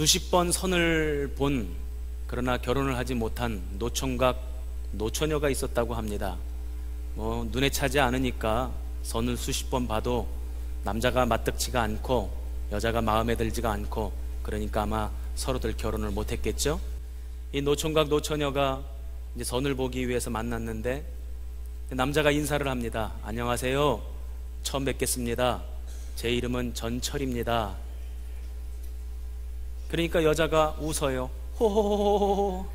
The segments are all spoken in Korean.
수십 번 선을 본 그러나 결혼을 하지 못한 노총각 노처녀가 있었다고 합니다. 눈에 차지 않으니까 선을 수십 번 봐도 남자가 마뜩지가 않고 여자가 마음에 들지가 않고, 그러니까 아마 서로들 결혼을 못했겠죠. 이 노총각 노처녀가 이제 선을 보기 위해서 만났는데 남자가 인사를 합니다. 안녕하세요, 처음 뵙겠습니다. 제 이름은 전철입니다. 그러니까 여자가 웃어요. 호호호호호.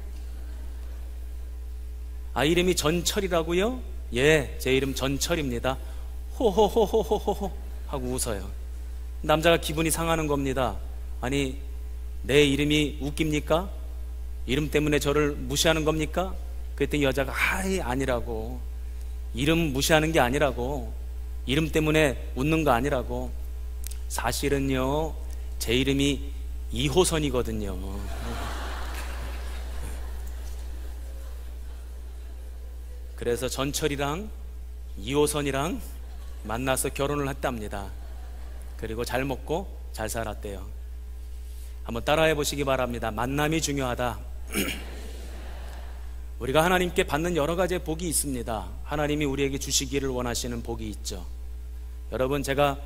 아, 이름이 전철이라고요? 예, 제 이름 전철입니다. 호호호호호호 하고 웃어요. 남자가 기분이 상하는 겁니다. 아니, 내 이름이 웃깁니까? 이름 때문에 저를 무시하는 겁니까? 그랬더니 여자가 아니라고. 이름 무시하는 게 아니라고. 이름 때문에 웃는 거 아니라고. 사실은요, 제 이름이 2호선이거든요. 그래서 전철이랑 2호선이랑 만나서 결혼을 했답니다. 그리고 잘 먹고 잘 살았대요. 한번 따라해 보시기 바랍니다. 만남이 중요하다. 우리가 하나님께 받는 여러 가지의 복이 있습니다. 하나님이 우리에게 주시기를 원하시는 복이 있죠. 여러분, 제가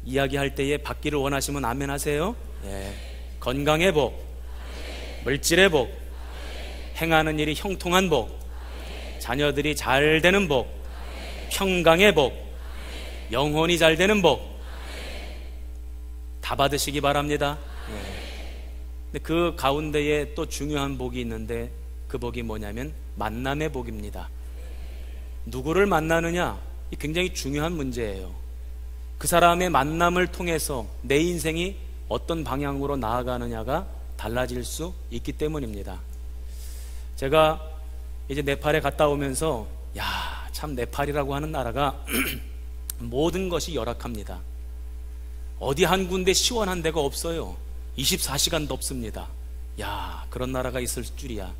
이야기할 때에 받기를 원하시면 아멘 하세요. 네. 건강의 복, 물질의 복, 행하는 일이 형통한 복, 자녀들이 잘 되는 복, 평강의 복, 영혼이 잘 되는 복, 다 받으시기 바랍니다. 근데 그 가운데에 또 중요한 복이 있는데 그 복이 뭐냐면 만남의 복입니다. 누구를 만나느냐, 이 굉장히 중요한 문제예요. 그 사람의 만남을 통해서 내 인생이 어떤 방향으로 나아가느냐가 달라질 수 있기 때문입니다. 제가 이제 네팔에 갔다 오면서 참 네팔이라고 하는 나라가 모든 것이 열악합니다. 어디 한 군데 시원한 데가 없어요. 24시간 덥습니다. 그런 나라가 있을 줄이야.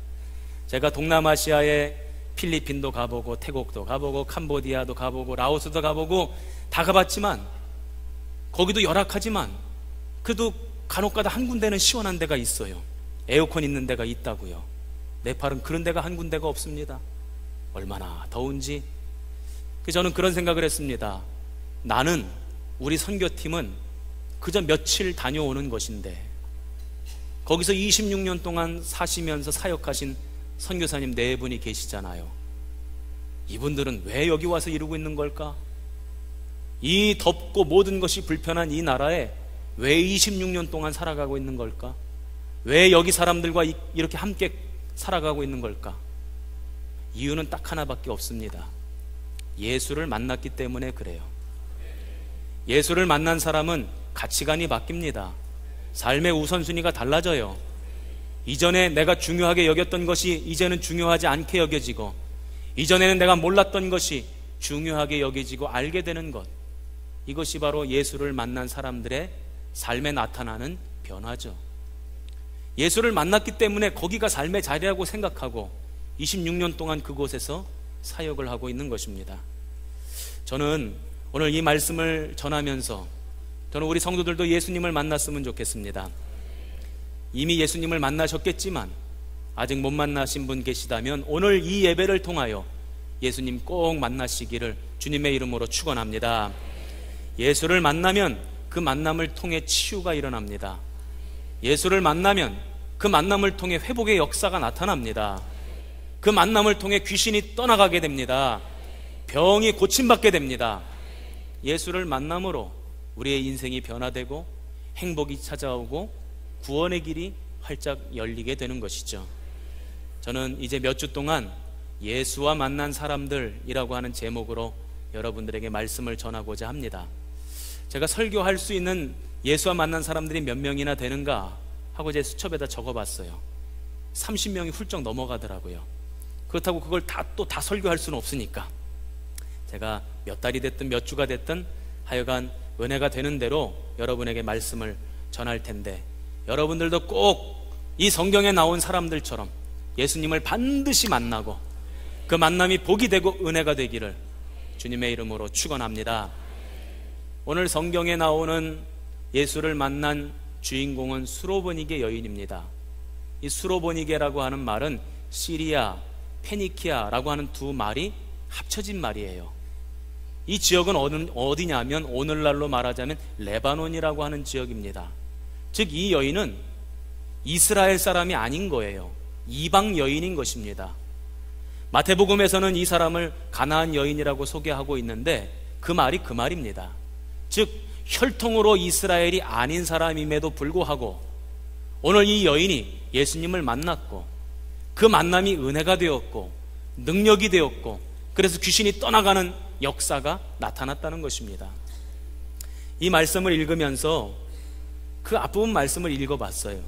제가 동남아시아에 필리핀도 가보고 태국도 가보고 캄보디아도 가보고 라오스도 가보고 다 가봤지만 거기도 열악하지만 그래도 간혹가다 한 군데는 시원한 데가 있어요. 에어컨 있는 데가 있다고요. 네팔은 그런 데가 한 군데가 없습니다. 얼마나 더운지. 저는 그런 생각을 했습니다. 나는, 우리 선교팀은 그저 며칠 다녀오는 것인데 거기서 26년 동안 사시면서 사역하신 선교사님 4분이 계시잖아요. 이분들은 왜 여기 와서 이러고 있는 걸까? 이 덥고 모든 것이 불편한 이 나라에 왜 26년 동안 살아가고 있는 걸까? 왜 여기 사람들과 이렇게 함께 살아가고 있는 걸까? 이유는 딱 하나밖에 없습니다. 예수를 만났기 때문에 그래요. 예수를 만난 사람은 가치관이 바뀝니다. 삶의 우선순위가 달라져요. 이전에 내가 중요하게 여겼던 것이 이제는 중요하지 않게 여겨지고, 이전에는 내가 몰랐던 것이 중요하게 여겨지고 알게 되는 것, 이것이 바로 예수를 만난 사람들의 삶에 나타나는 변화죠. 예수를 만났기 때문에 거기가 삶의 자리라고 생각하고 26년 동안 그곳에서 사역을 하고 있는 것입니다. 저는 오늘 이 말씀을 전하면서 저는 우리 성도들도 예수님을 만났으면 좋겠습니다. 이미 예수님을 만나셨겠지만 아직 못 만나신 분 계시다면 오늘 이 예배를 통하여 예수님 꼭 만나시기를 주님의 이름으로 축원합니다. 예수를 만나면 그 만남을 통해 치유가 일어납니다. 예수를 만나면 그 만남을 통해 회복의 역사가 나타납니다. 그 만남을 통해 귀신이 떠나가게 됩니다. 병이 고침받게 됩니다. 예수를 만남으로 우리의 인생이 변화되고 행복이 찾아오고 구원의 길이 활짝 열리게 되는 것이죠. 저는 이제 몇 주 동안 예수와 만난 사람들이라고 하는 제목으로 여러분들에게 말씀을 전하고자 합니다. 제가 설교할 수 있는 예수와 만난 사람들이 몇 명이나 되는가 하고 제 수첩에다 적어봤어요. 30명이 훌쩍 넘어가더라고요. 그렇다고 그걸 다 설교할 수는 없으니까 제가 몇 달이 됐든 몇 주가 됐든 하여간 은혜가 되는 대로 여러분에게 말씀을 전할 텐데, 여러분들도 꼭 이 성경에 나온 사람들처럼 예수님을 반드시 만나고 그 만남이 복이 되고 은혜가 되기를 주님의 이름으로 축원합니다. 오늘 성경에 나오는 예수를 만난 주인공은 수로보니게 여인입니다. 이 수로보니게라고 하는 말은 시리아, 페니키아라고 하는 두 말이 합쳐진 말이에요. 이 지역은 어디냐면 오늘날로 말하자면 레바논이라고 하는 지역입니다. 즉 이 여인은 이스라엘 사람이 아닌 거예요. 이방 여인인 것입니다. 마태복음에서는 이 사람을 가나안 여인이라고 소개하고 있는데 그 말이 그 말입니다. 즉 혈통으로 이스라엘이 아닌 사람임에도 불구하고 오늘 이 여인이 예수님을 만났고 그 만남이 은혜가 되었고 능력이 되었고 그래서 귀신이 떠나가는 역사가 나타났다는 것입니다. 이 말씀을 읽으면서 그 앞부분 말씀을 읽어봤어요.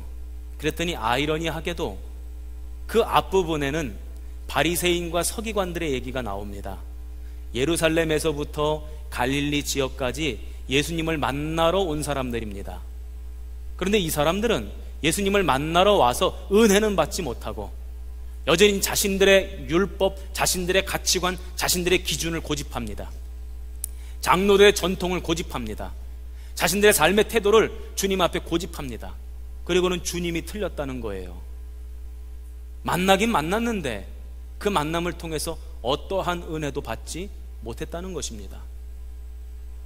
그랬더니 아이러니하게도 그 앞부분에는 바리새인과 서기관들의 얘기가 나옵니다. 예루살렘에서부터 갈릴리 지역까지 예수님을 만나러 온 사람들입니다. 그런데 이 사람들은 예수님을 만나러 와서 은혜는 받지 못하고 여전히 자신들의 율법, 자신들의 가치관, 자신들의 기준을 고집합니다. 장로들의 전통을 고집합니다. 자신들의 삶의 태도를 주님 앞에 고집합니다. 그리고는 주님이 틀렸다는 거예요. 만나긴 만났는데 그 만남을 통해서 어떠한 은혜도 받지 못했다는 것입니다.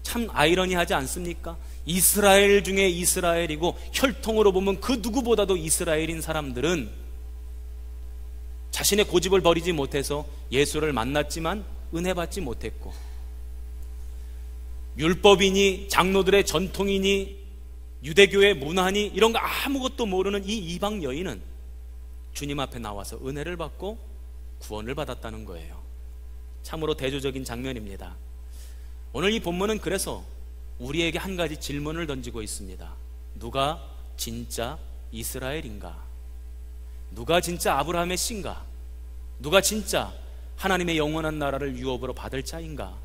참 아이러니하지 않습니까? 이스라엘 중에 이스라엘이고 혈통으로 보면 그 누구보다도 이스라엘인 사람들은 자신의 고집을 버리지 못해서 예수를 만났지만 은혜 받지 못했고, 율법이니 장로들의 전통이니 유대교의 문화니 이런 거 아무것도 모르는 이 이방 여인은 주님 앞에 나와서 은혜를 받고 구원을 받았다는 거예요. 참으로 대조적인 장면입니다. 오늘 이 본문은 그래서 우리에게 한 가지 질문을 던지고 있습니다. 누가 진짜 이스라엘인가? 누가 진짜 아브라함의 씨인가? 누가 진짜 하나님의 영원한 나라를 유업으로 받을 자인가?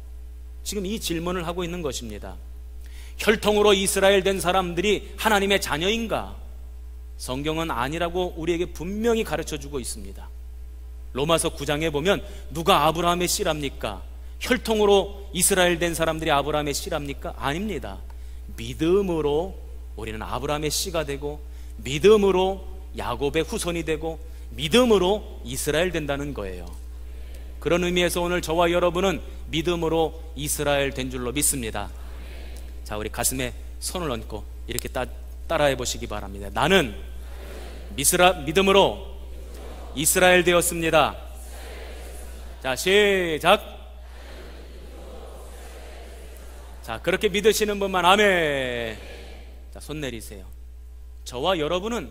지금 이 질문을 하고 있는 것입니다. 혈통으로 이스라엘 된 사람들이 하나님의 자녀인가? 성경은 아니라고 우리에게 분명히 가르쳐주고 있습니다. 로마서 9장에 보면 누가 아브라함의 씨랍니까? 혈통으로 이스라엘 된 사람들이 아브라함의 씨랍니까? 아닙니다. 믿음으로 우리는 아브라함의 씨가 되고, 믿음으로 야곱의 후손이 되고, 믿음으로 이스라엘 된다는 거예요. 그런 의미에서 오늘 저와 여러분은 믿음으로 이스라엘 된 줄로 믿습니다. 자, 우리 가슴에 손을 얹고 이렇게 따라해 보시기 바랍니다. 나는 믿음으로 이스라엘 되었습니다. 자, 시작. 자, 그렇게 믿으시는 분만 아멘. 자, 손 내리세요. 저와 여러분은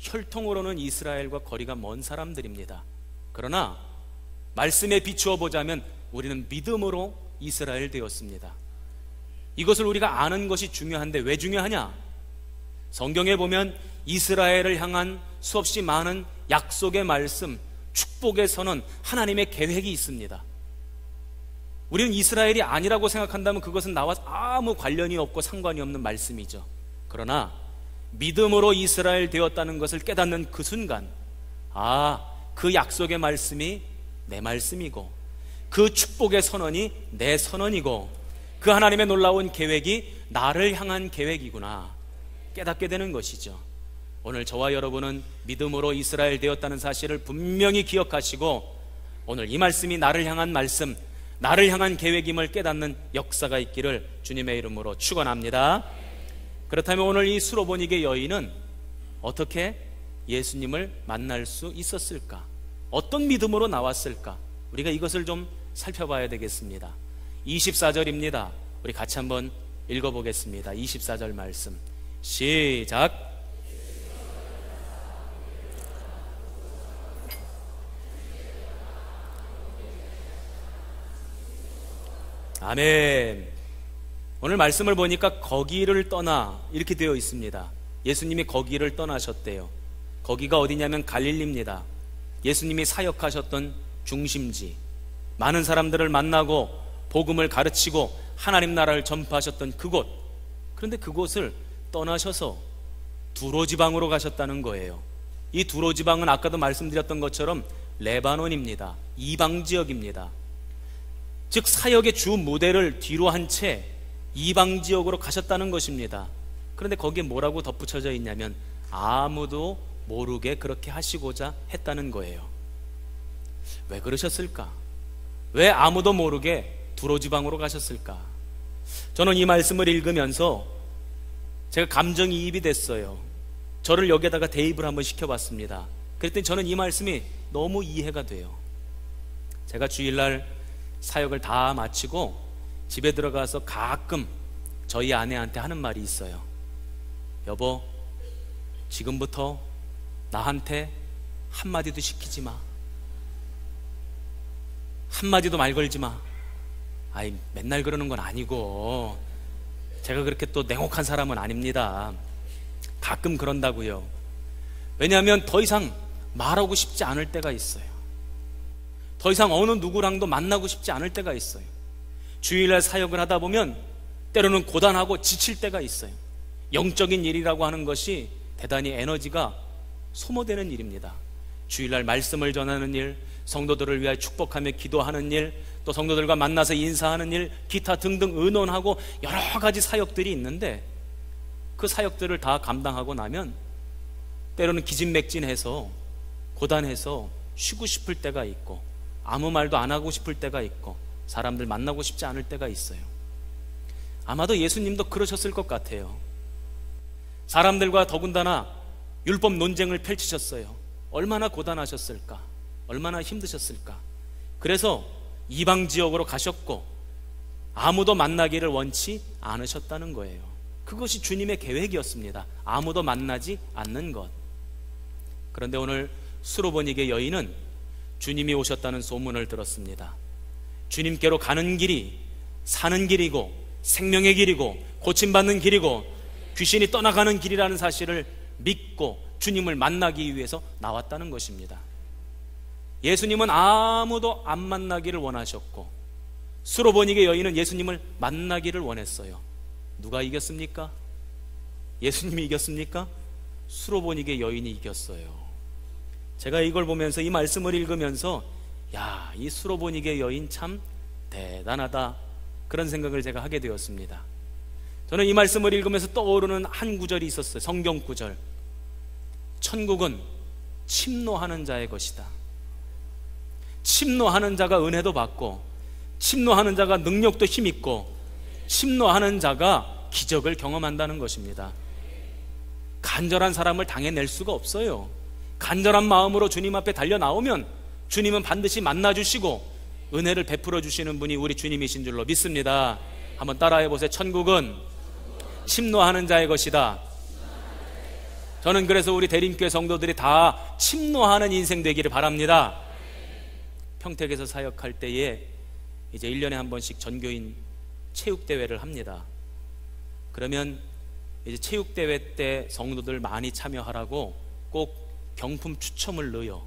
혈통으로는 이스라엘과 거리가 먼 사람들입니다. 그러나 말씀에 비추어 보자면 우리는 믿음으로 이스라엘 되었습니다. 이것을 우리가 아는 것이 중요한데 왜 중요하냐? 성경에 보면 이스라엘을 향한 수없이 많은 약속의 말씀, 축복의 선언, 하나님의 계획이 있습니다. 우리는 이스라엘이 아니라고 생각한다면 그것은 나와 아무 관련이 없고 상관이 없는 말씀이죠. 그러나 믿음으로 이스라엘 되었다는 것을 깨닫는 그 순간, 그 약속의 말씀이 내 말씀이고, 그 축복의 선언이 내 선언이고, 그 하나님의 놀라운 계획이 나를 향한 계획이구나 깨닫게 되는 것이죠. 오늘 저와 여러분은 믿음으로 이스라엘 되었다는 사실을 분명히 기억하시고, 오늘 이 말씀이 나를 향한 말씀, 나를 향한 계획임을 깨닫는 역사가 있기를 주님의 이름으로 축원합니다. 그렇다면 오늘 이 수로보니게 여인은 어떻게 예수님을 만날 수 있었을까? 어떤 믿음으로 나왔을까? 우리가 이것을 좀 살펴봐야 되겠습니다. 24절입니다. 우리 같이 한번 읽어보겠습니다. 24절 말씀 시작. 아멘. 오늘 말씀을 보니까 거기를 떠나 이렇게 되어 있습니다. 예수님이 거기를 떠나셨대요. 거기가 어디냐면 갈릴리입니다. 예수님이 사역하셨던 중심지, 많은 사람들을 만나고 복음을 가르치고 하나님 나라를 전파하셨던 그곳. 그런데 그곳을 떠나셔서 두로 지방으로 가셨다는 거예요. 이 두로 지방은 아까도 말씀드렸던 것처럼 레바논입니다. 이방 지역입니다. 즉 사역의 주 무대를 뒤로 한 채 이방 지역으로 가셨다는 것입니다. 그런데 거기에 뭐라고 덧붙여져 있냐면 아무도 모르게 그렇게 하시고자 했다는 거예요. 왜 그러셨을까? 왜 아무도 모르게 두로지방으로 가셨을까? 저는 이 말씀을 읽으면서 제가 감정이입이 됐어요. 저를 여기에다가 대입을 한번 시켜봤습니다. 그랬더니 저는 이 말씀이 너무 이해가 돼요. 제가 주일날 사역을 다 마치고 집에 들어가서 가끔 저희 아내한테 하는 말이 있어요. 여보, 지금부터 나한테 한마디도 시키지 마. 한마디도 말 걸지 마. 아이, 맨날 그러는 건 아니고 제가 그렇게 또 냉혹한 사람은 아닙니다. 가끔 그런다고요. 왜냐하면 더 이상 말하고 싶지 않을 때가 있어요. 더 이상 어느 누구랑도 만나고 싶지 않을 때가 있어요. 주일날 사역을 하다 보면 때로는 고단하고 지칠 때가 있어요. 영적인 일이라고 하는 것이 대단히 에너지가 소모되는 일입니다. 주일날 말씀을 전하는 일, 성도들을 위하여 축복하며 기도하는 일, 또 성도들과 만나서 인사하는 일, 기타 등등 의논하고 여러 가지 사역들이 있는데 그 사역들을 다 감당하고 나면 때로는 기진맥진해서 고단해서 쉬고 싶을 때가 있고 아무 말도 안 하고 싶을 때가 있고 사람들 만나고 싶지 않을 때가 있어요. 아마도 예수님도 그러셨을 것 같아요. 사람들과 더군다나 율법 논쟁을 펼치셨어요. 얼마나 고단하셨을까? 얼마나 힘드셨을까? 그래서 이방 지역으로 가셨고 아무도 만나기를 원치 않으셨다는 거예요. 그것이 주님의 계획이었습니다. 아무도 만나지 않는 것. 그런데 오늘 수로보니게 여인은 주님이 오셨다는 소문을 들었습니다. 주님께로 가는 길이 사는 길이고 생명의 길이고 고침받는 길이고 귀신이 떠나가는 길이라는 사실을 믿고 주님을 만나기 위해서 나왔다는 것입니다. 예수님은 아무도 안 만나기를 원하셨고 수로보니게 여인은 예수님을 만나기를 원했어요. 누가 이겼습니까? 예수님이 이겼습니까? 수로보니게 여인이 이겼어요. 제가 이걸 보면서 이 말씀을 읽으면서 야, 이 수로보니게 여인 참 대단하다, 그런 생각을 제가 하게 되었습니다. 저는 이 말씀을 읽으면서 떠오르는 한 구절이 있었어요. 성경 구절. 천국은 침노하는 자의 것이다. 침노하는 자가 은혜도 받고 침노하는 자가 능력도 힘있고 침노하는 자가 기적을 경험한다는 것입니다. 간절한 사람을 당해낼 수가 없어요. 간절한 마음으로 주님 앞에 달려 나오면 주님은 반드시 만나주시고 은혜를 베풀어 주시는 분이 우리 주님이신 줄로 믿습니다. 한번 따라해 보세요. 천국은 침노하는 자의 것이다. 저는 그래서 우리 대림교회 성도들이 다 침노하는 인생 되기를 바랍니다. 평택에서 사역할 때에 이제 1년에 한 번씩 전교인 체육대회를 합니다. 그러면 이제 체육대회 때 성도들 많이 참여하라고 꼭 경품 추첨을 넣어요.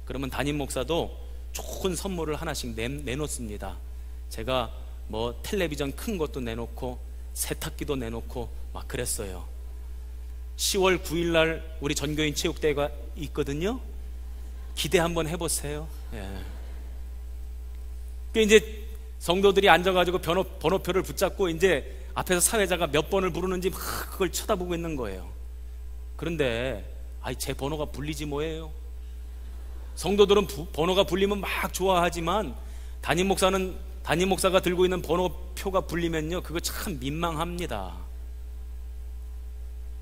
그러면 담임 목사도 좋은 선물을 하나씩 내놓습니다. 제가 뭐 텔레비전 큰 것도 내놓고 세탁기도 내놓고 막 그랬어요. 10월 9일 날 우리 전교인 체육대회가 있거든요. 기대 한번 해보세요. 예. 이제 성도들이 앉아가지고 번호표를 붙잡고 이제 앞에서 사회자가 몇 번을 부르는지 막 그걸 쳐다보고 있는 거예요. 그런데 제 번호가 불리지 뭐예요. 성도들은 번호가 불리면 막 좋아하지만 담임 목사가 들고 있는 번호표가 불리면요, 그거 참 민망합니다.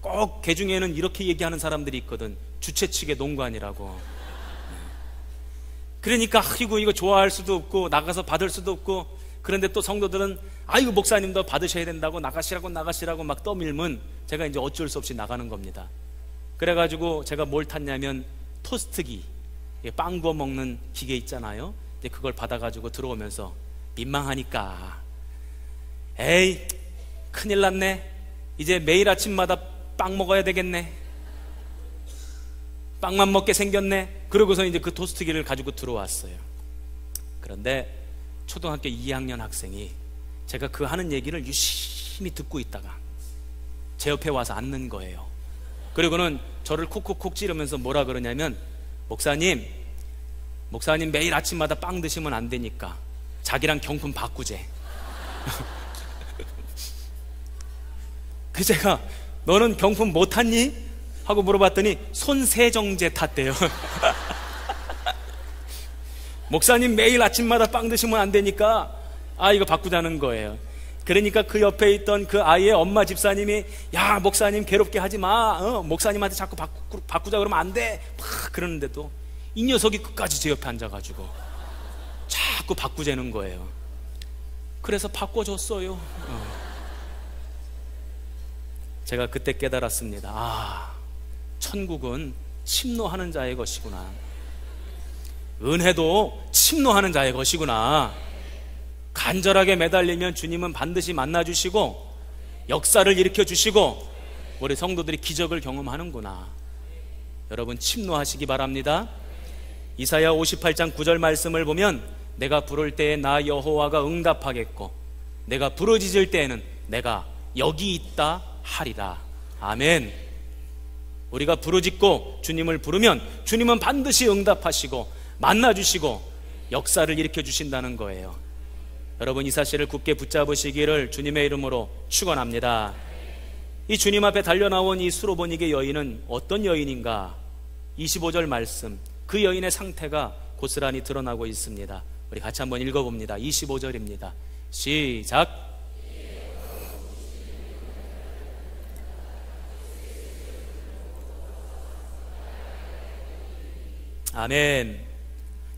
꼭 개중에는 이렇게 얘기하는 사람들이 있거든. 주최 측의 농관이라고. 그러니까 이거 좋아할 수도 없고 나가서 받을 수도 없고, 그런데 또 성도들은 아이고 목사님도 받으셔야 된다고 나가시라고 막 떠밀면 제가 이제 어쩔 수 없이 나가는 겁니다. 그래가지고 제가 뭘 탔냐면 토스트기, 빵 구워 먹는 기계 있잖아요. 이제 그걸 받아가지고 들어오면서 민망하니까 에이 큰일 났네, 이제 매일 아침마다 빵 먹어야 되겠네, 빵만 먹게 생겼네. 그러고서 이제 그 토스트기를 가지고 들어왔어요. 그런데 초등학교 2학년 학생이 제가 그 하는 얘기를 유심히 듣고 있다가 제 옆에 와서 앉는 거예요. 그리고는 저를 콕콕콕 찌르면서 뭐라 그러냐면, 목사님 매일 아침마다 빵 드시면 안 되니까 자기랑 경품 바꾸재. 그 제가 너는 경품 못 탔니? 하고 물어봤더니 손세정제 탔대요. 목사님 매일 아침마다 빵 드시면 안 되니까 이거 바꾸자는 거예요. 그러니까 그 옆에 있던 그 아이의 엄마 집사님이 야 목사님 괴롭게 하지 마, 목사님한테 자꾸 바꾸자 그러면 안 돼 막 그러는데도 이 녀석이 끝까지 제 옆에 앉아가지고 자꾸 바꾸자는 거예요. 그래서 바꿔줬어요. 제가 그때 깨달았습니다. 천국은 침노하는 자의 것이구나. 은혜도 침노하는 자의 것이구나. 간절하게 매달리면 주님은 반드시 만나주시고 역사를 일으켜주시고 우리 성도들이 기적을 경험하는구나. 여러분 침노하시기 바랍니다. 이사야 58장 9절 말씀을 보면 내가 부를 때에 나 여호와가 응답하겠고 내가 부르짖을 때에는 내가 여기 있다 하리라. 아멘. 우리가 부르짖고 주님을 부르면 주님은 반드시 응답하시고 만나주시고 역사를 일으켜주신다는 거예요. 여러분 이 사실을 굳게 붙잡으시기를 주님의 이름으로 축원합니다. 이 주님 앞에 달려나온 이 수로보니게 여인은 어떤 여인인가? 25절 말씀, 그 여인의 상태가 고스란히 드러나고 있습니다. 우리 같이 한번 읽어봅니다. 25절입니다. 시작. 아멘.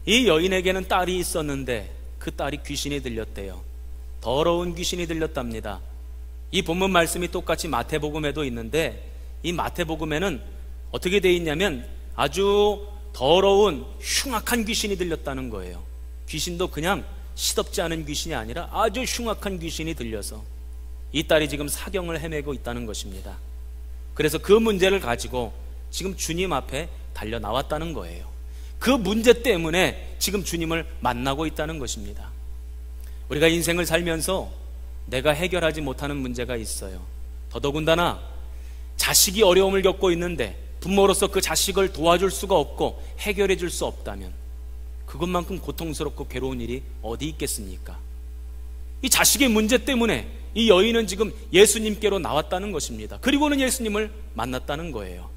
이 여인에게는 딸이 있었는데 그 딸이 귀신이 들렸대요. 더러운 귀신이 들렸답니다. 이 본문 말씀이 똑같이 마태복음에도 있는데 이 마태복음에는 어떻게 되어 있냐면 아주 더러운 흉악한 귀신이 들렸다는 거예요. 귀신도 그냥 시덥지 않은 귀신이 아니라 아주 흉악한 귀신이 들려서 이 딸이 지금 사경을 헤매고 있다는 것입니다. 그래서 그 문제를 가지고 지금 주님 앞에 달려 나왔다는 거예요. 그 문제 때문에 지금 주님을 만나고 있다는 것입니다. 우리가 인생을 살면서 내가 해결하지 못하는 문제가 있어요. 더더군다나 자식이 어려움을 겪고 있는데 부모로서 그 자식을 도와줄 수가 없고 해결해 줄 수 없다면 그것만큼 고통스럽고 괴로운 일이 어디 있겠습니까? 이 자식의 문제 때문에 이 여인은 지금 예수님께로 나왔다는 것입니다. 그리고는 예수님을 만났다는 거예요.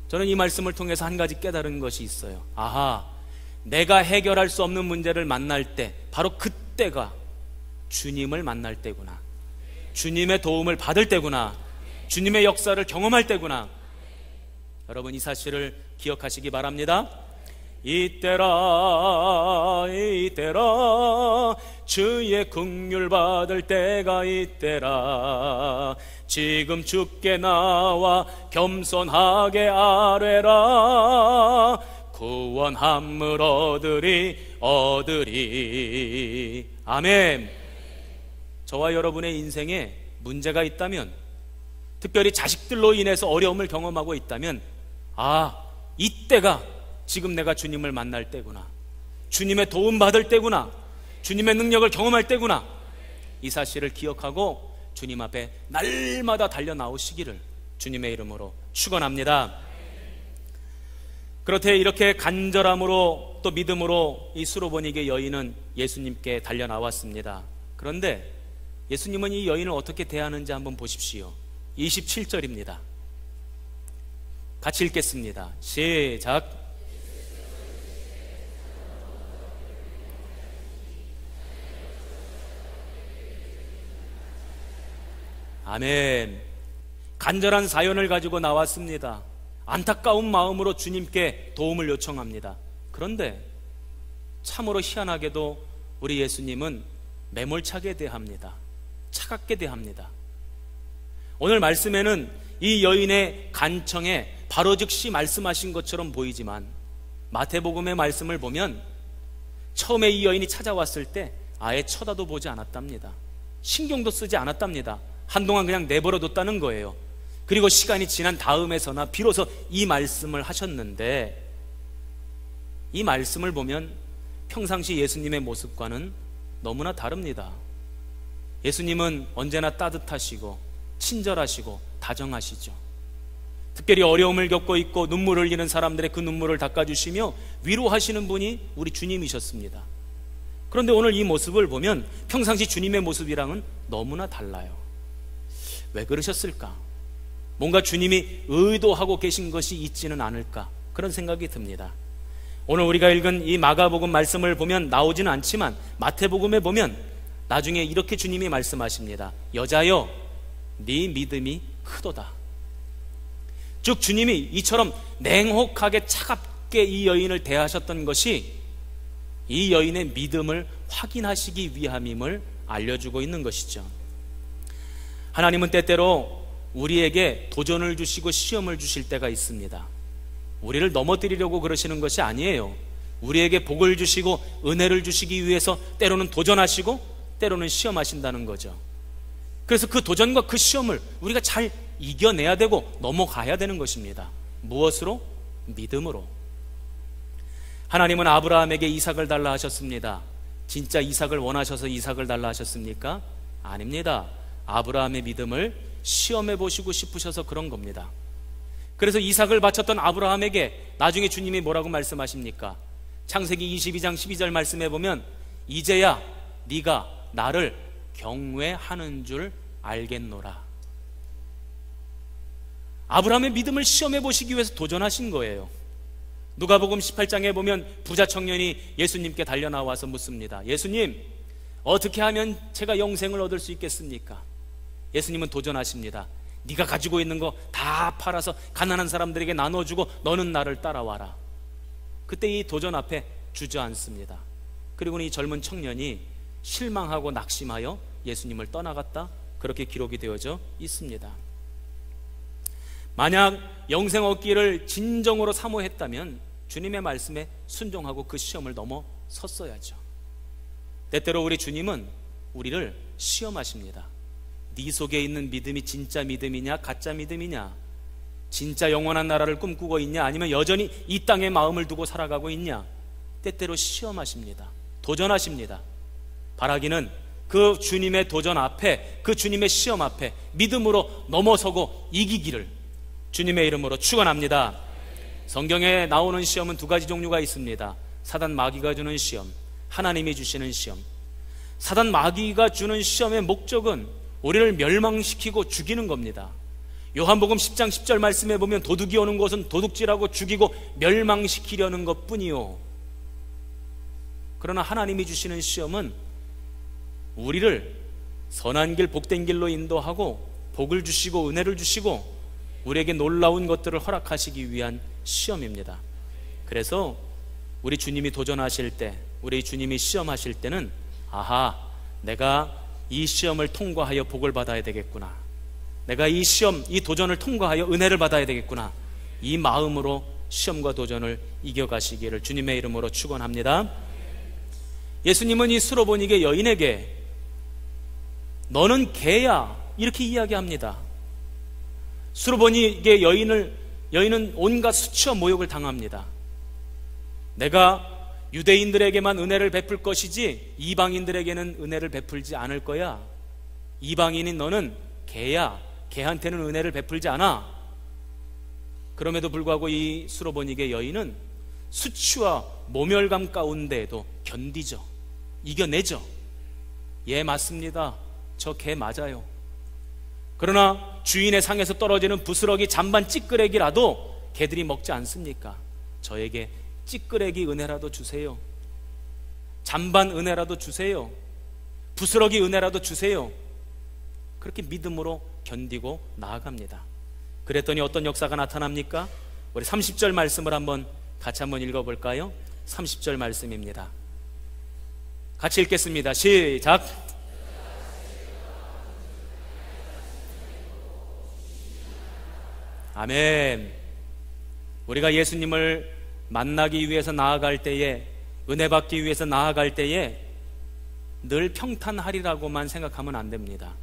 저는 이 말씀을 통해서 한 가지 깨달은 것이 있어요. 아하, 내가 해결할 수 없는 문제를 만날 때 바로 그때가 주님을 만날 때구나. 주님의 도움을 받을 때구나. 주님의 역사를 경험할 때구나. 여러분 이 사실을 기억하시기 바랍니다. 이때라 이때라 주의 긍휼 받을 때가 이때라. 지금 주께 나와 겸손하게 아뢰라. 구원함을 얻으리. 아멘. 저와 여러분의 인생에 문제가 있다면, 특별히 자식들로 인해서 어려움을 경험하고 있다면, 이때가 지금 내가 주님을 만날 때구나. 주님의 도움 받을 때구나. 주님의 능력을 경험할 때구나. 이 사실을 기억하고 주님 앞에 날마다 달려 나오시기를 주님의 이름으로 축원합니다. 그렇게 이렇게 간절함으로 또 믿음으로 이 수로보니게 여인은 예수님께 달려 나왔습니다. 그런데 예수님은 이 여인을 어떻게 대하는지 한번 보십시오. 27절입니다. 같이 읽겠습니다. 시작. 아멘. 간절한 사연을 가지고 나왔습니다. 안타까운 마음으로 주님께 도움을 요청합니다. 그런데 참으로 희한하게도 우리 예수님은 매몰차게 대합니다. 차갑게 대합니다. 오늘 말씀에는 이 여인의 간청에 바로 즉시 말씀하신 것처럼 보이지만 마태복음의 말씀을 보면 처음에 이 여인이 찾아왔을 때 아예 쳐다도 보지 않았답니다. 신경도 쓰지 않았답니다. 한동안 그냥 내버려 뒀다는 거예요. 그리고 시간이 지난 다음에서나 비로소 이 말씀을 하셨는데, 이 말씀을 보면 평상시 예수님의 모습과는 너무나 다릅니다. 예수님은 언제나 따뜻하시고 친절하시고 다정하시죠. 특별히 어려움을 겪고 있고 눈물을 흘리는 사람들의 그 눈물을 닦아주시며 위로하시는 분이 우리 주님이셨습니다. 그런데 오늘 이 모습을 보면 평상시 주님의 모습이랑은 너무나 달라요. 왜 그러셨을까? 뭔가 주님이 의도하고 계신 것이 있지는 않을까, 그런 생각이 듭니다. 오늘 우리가 읽은 이 마가복음 말씀을 보면 나오지는 않지만 마태복음에 보면 나중에 이렇게 주님이 말씀하십니다. 여자여, 네 믿음이 크도다. 즉 주님이 이처럼 냉혹하게 차갑게 이 여인을 대하셨던 것이 이 여인의 믿음을 확인하시기 위함임을 알려주고 있는 것이죠. 하나님은 때때로 우리에게 도전을 주시고 시험을 주실 때가 있습니다. 우리를 넘어뜨리려고 그러시는 것이 아니에요. 우리에게 복을 주시고 은혜를 주시기 위해서 때로는 도전하시고 때로는 시험하신다는 거죠. 그래서 그 도전과 그 시험을 우리가 잘 이겨내야 되고 넘어가야 되는 것입니다. 무엇으로? 믿음으로. 하나님은 아브라함에게 이삭을 달라 하셨습니다. 진짜 이삭을 원하셔서 이삭을 달라 하셨습니까? 아닙니다. 아브라함의 믿음을 시험해 보시고 싶으셔서 그런 겁니다. 그래서 이삭을 바쳤던 아브라함에게 나중에 주님이 뭐라고 말씀하십니까? 창세기 22장 12절 말씀해 보면 이제야 네가 나를 경외하는 줄 알겠노라. 아브라함의 믿음을 시험해 보시기 위해서 도전하신 거예요. 누가복음 18장에 보면 부자 청년이 예수님께 달려나와서 묻습니다. 예수님, 어떻게 하면 제가 영생을 얻을 수 있겠습니까? 예수님은 도전하십니다. 네가 가지고 있는 거 다 팔아서 가난한 사람들에게 나눠주고 너는 나를 따라와라. 그때 이 도전 앞에 주저앉습니다. 그리고는 이 젊은 청년이 실망하고 낙심하여 예수님을 떠나갔다, 그렇게 기록이 되어져 있습니다. 만약 영생 얻기를 진정으로 사모했다면 주님의 말씀에 순종하고 그 시험을 넘어섰어야죠. 때때로 우리 주님은 우리를 시험하십니다. 네 속에 있는 믿음이 진짜 믿음이냐 가짜 믿음이냐, 진짜 영원한 나라를 꿈꾸고 있냐 아니면 여전히 이 땅에 마음을 두고 살아가고 있냐, 때때로 시험하십니다. 도전하십니다. 바라기는 그 주님의 도전 앞에, 그 주님의 시험 앞에 믿음으로 넘어서고 이기기를 주님의 이름으로 축원합니다. 성경에 나오는 시험은 두 가지 종류가 있습니다. 사단 마귀가 주는 시험, 하나님이 주시는 시험. 사단 마귀가 주는 시험의 목적은 우리를 멸망시키고 죽이는 겁니다. 요한복음 10장 10절 말씀에 보면 도둑이 오는 곳은 도둑질하고 죽이고 멸망시키려는 것뿐이요. 그러나 하나님이 주시는 시험은 우리를 선한 길, 복된 길로 인도하고 복을 주시고 은혜를 주시고 우리에게 놀라운 것들을 허락하시기 위한 시험입니다. 그래서 우리 주님이 도전하실 때, 우리 주님이 시험하실 때는 아하, 내가 이 시험을 통과하여 복을 받아야 되겠구나, 내가 이 시험, 이 도전을 통과하여 은혜를 받아야 되겠구나, 이 마음으로 시험과 도전을 이겨가시기를 주님의 이름으로 축원합니다. 예수님은 이 수로보니게 여인에게 너는 개야, 이렇게 이야기합니다. 수로보니게 여인은 온갖 수치와 모욕을 당합니다. 내가 유대인들에게만 은혜를 베풀 것이지 이방인들에게는 은혜를 베풀지 않을 거야. 이방인인 너는 개야, 개한테는 은혜를 베풀지 않아. 그럼에도 불구하고 이 수로보니게 여인은 수치와 모멸감 가운데에도 견디죠. 이겨내죠. 예, 맞습니다. 저 개 맞아요. 그러나 주인의 상에서 떨어지는 부스러기 잔반 찌끄레기라도 개들이 먹지 않습니까? 저에게 찌끄레기 은혜라도 주세요. 잔반 은혜라도 주세요. 부스러기 은혜라도 주세요. 그렇게 믿음으로 견디고 나아갑니다. 그랬더니 어떤 역사가 나타납니까? 우리 30절 말씀을 같이 한번 읽어볼까요? 30절 말씀입니다. 같이 읽겠습니다. 시작. 아멘. 우리가 예수님을 만나기 위해서 나아갈 때에, 은혜 받기 위해서 나아갈 때에 늘 평탄하리라고만 생각하면 안 됩니다.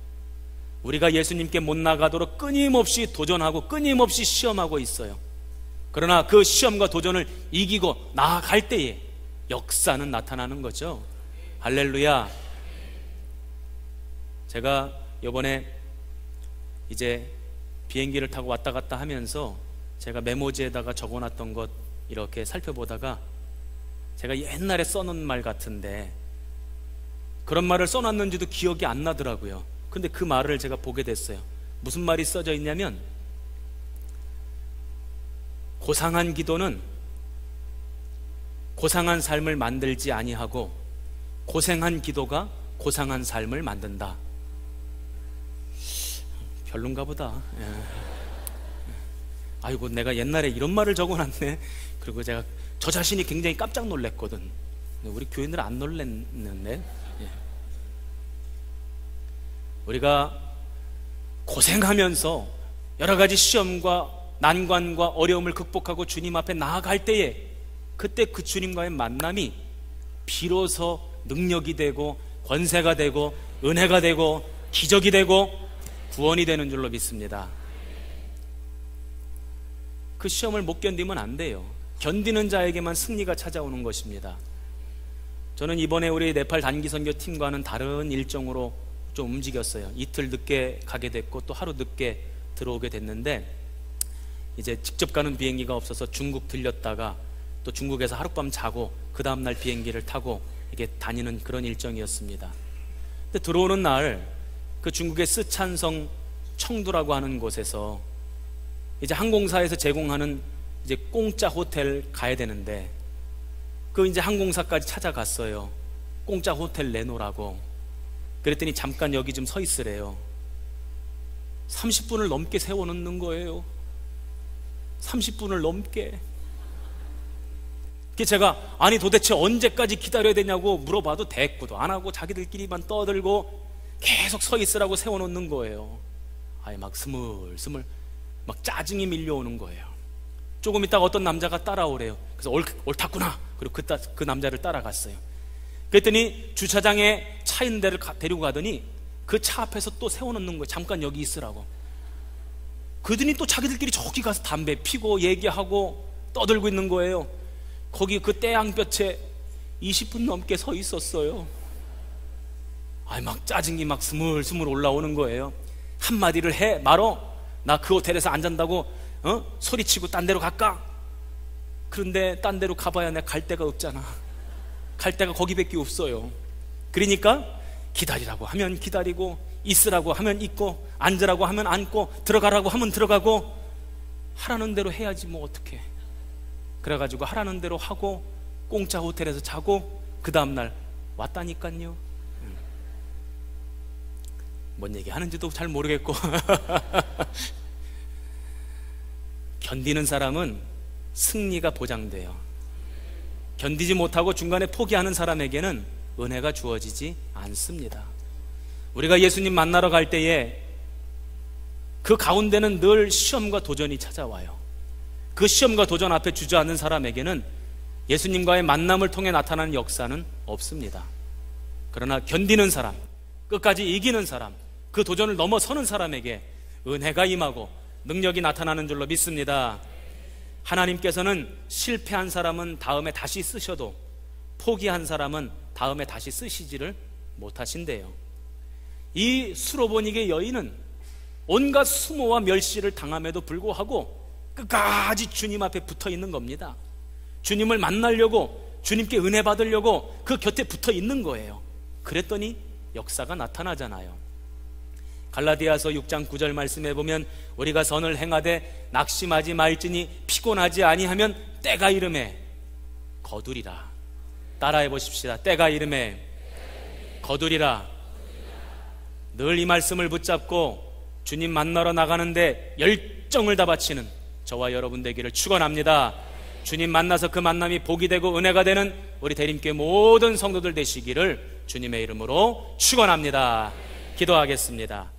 우리가 예수님께 못 나가도록 끊임없이 도전하고 끊임없이 시험하고 있어요. 그러나 그 시험과 도전을 이기고 나아갈 때에 역사는 나타나는 거죠. 할렐루야. 제가 이번에 이제 비행기를 타고 왔다 갔다 하면서 제가 메모지에다가 적어놨던 것 이렇게 살펴보다가 제가 옛날에 써놓은 말 같은데 그런 말을 써놨는지도 기억이 안 나더라고요. 근데 그 말을 제가 보게 됐어요. 무슨 말이 써져 있냐면 고상한 기도는 고상한 삶을 만들지 아니하고 고생한 기도가 고상한 삶을 만든다. 별론가 보다. 아이고, 내가 옛날에 이런 말을 적어놨네. 그리고 제가 저 자신이 굉장히 깜짝 놀랐거든. 우리 교인들 안 놀랐는데. 우리가 고생하면서 여러 가지 시험과 난관과 어려움을 극복하고 주님 앞에 나아갈 때에, 그때 그 주님과의 만남이 비로소 능력이 되고 권세가 되고 은혜가 되고 기적이 되고 구원이 되는 줄로 믿습니다. 그 시험을 못 견디면 안 돼요. 견디는 자에게만 승리가 찾아오는 것입니다. 저는 이번에 우리 네팔 단기 선교팀과는 다른 일정으로 좀 움직였어요. 이틀 늦게 가게 됐고 또 하루 늦게 들어오게 됐는데, 이제 직접 가는 비행기가 없어서 중국 들렸다가 또 중국에서 하룻밤 자고 그 다음날 비행기를 타고 이게 다니는 그런 일정이었습니다. 근데 들어오는 날 그 중국의 쓰촨성 청두라고 하는 곳에서 이제 항공사에서 제공하는 이제 공짜 호텔 가야 되는데, 그 이제 항공사까지 찾아갔어요. 공짜 호텔 내놓으라고. 그랬더니 잠깐 여기 좀 서 있으래요. 30분을 넘게 세워놓는 거예요. 30분을 넘게. 제가 아니 도대체 언제까지 기다려야 되냐고 물어봐도 대꾸도 안 하고 자기들끼리만 떠들고 계속 서 있으라고 세워놓는 거예요. 아예 막 스물스물 막 짜증이 밀려오는 거예요. 조금 있다가 어떤 남자가 따라오래요. 그래서 옳았구나. 그리고 그 남자를 따라갔어요. 그랬더니 주차장에 차 있는 데를 데리고 가더니 그 차 앞에서 또 세워놓는 거예요. 잠깐 여기 있으라고. 그들이 또 자기들끼리 저기 가서 담배 피고 얘기하고 떠들고 있는 거예요. 거기 그 태양볕에 20분 넘게 서 있었어요. 막 짜증이 막 스물스물 올라오는 거예요. 한마디를 해 말어. 나 그 호텔에서 안 잔다고 소리치고 딴 데로 갈까? 그런데 딴 데로 가봐야 내가 갈 데가 없잖아. 갈 데가 거기밖에 없어요. 그러니까 기다리라고 하면 기다리고, 있으라고 하면 있고, 앉으라고 하면 앉고, 들어가라고 하면 들어가고, 하라는 대로 해야지 뭐 어떡해. 그래가지고 하라는 대로 하고 공짜 호텔에서 자고 그 다음날 왔다니까요. 뭔 얘기 하는지도 잘 모르겠고. 견디는 사람은 승리가 보장돼요. 견디지 못하고 중간에 포기하는 사람에게는 은혜가 주어지지 않습니다. 우리가 예수님 만나러 갈 때에 그 가운데는 늘 시험과 도전이 찾아와요. 그 시험과 도전 앞에 주저앉는 사람에게는 예수님과의 만남을 통해 나타나는 역사는 없습니다. 그러나 견디는 사람, 끝까지 이기는 사람, 그 도전을 넘어서는 사람에게 은혜가 임하고 능력이 나타나는 줄로 믿습니다. 하나님께서는 실패한 사람은 다음에 다시 쓰셔도 포기한 사람은 다음에 다시 쓰시지를 못하신대요. 이 수로보니게 여인은 온갖 수모와 멸시를 당함에도 불구하고 끝까지 주님 앞에 붙어 있는 겁니다. 주님을 만나려고, 주님께 은혜 받으려고 그 곁에 붙어 있는 거예요. 그랬더니 역사가 나타나잖아요. 갈라디아서 6장 9절 말씀해 보면 우리가 선을 행하되 낙심하지 말지니 피곤하지 아니하면 때가 이름에 거두리라. 따라해 보십시다. 때가 이름에 거두리라. 늘 이 말씀을 붙잡고 주님 만나러 나가는데 열정을 다 바치는 저와 여러분 되기를 축원합니다. 주님 만나서 그 만남이 복이 되고 은혜가 되는 우리 대림교회 모든 성도들 되시기를 주님의 이름으로 축원합니다. 기도하겠습니다.